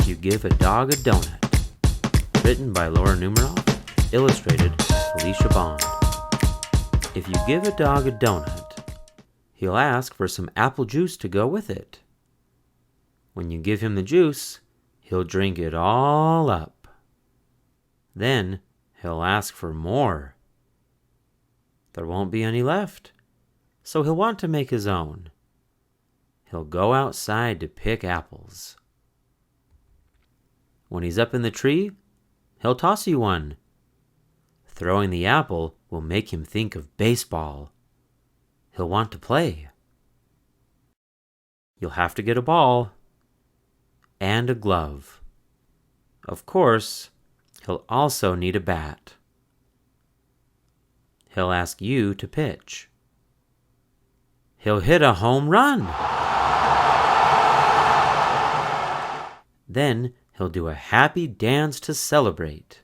If You Give a Dog a Donut. Written by Numeroff, illustrated by Felicia. If you give a dog a donut, he'll ask for some apple juice to go with it. When you give him the juice, he'll drink it all up. Then he'll ask for more. There won't be any left, so he'll want to make his own. He'll go outside to pick apples. When he's up in the tree, he'll toss you one. Throwing the apple will make him think of baseball. He'll want to play. You'll have to get a ball and a glove. Of course, he'll also need a bat. He'll ask you to pitch. He'll hit a home run. Then he'll do a happy dance to celebrate.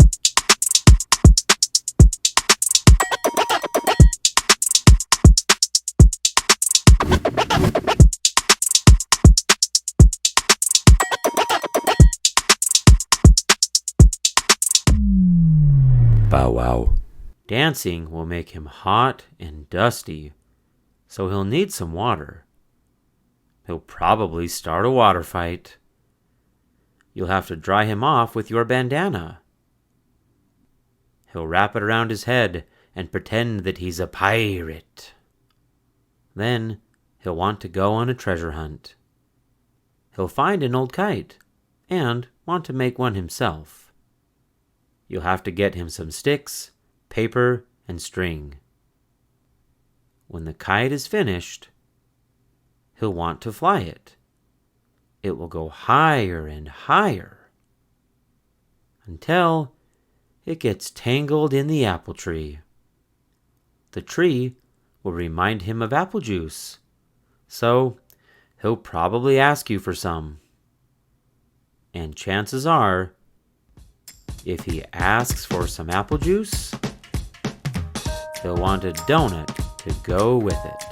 Bow wow. Dancing will make him hot and dusty, so he'll need some water. He'll probably start a water fight. You'll have to dry him off with your bandana. He'll wrap it around his head and pretend that he's a pirate. Then he'll want to go on a treasure hunt. He'll find an old kite and want to make one himself. You'll have to get him some sticks, paper, and string. When the kite is finished, he'll want to fly it. It will go higher and higher until it gets tangled in the apple tree. The tree will remind him of apple juice, so he'll probably ask you for some. And chances are, if he asks for some apple juice, he'll want a donut to go with it.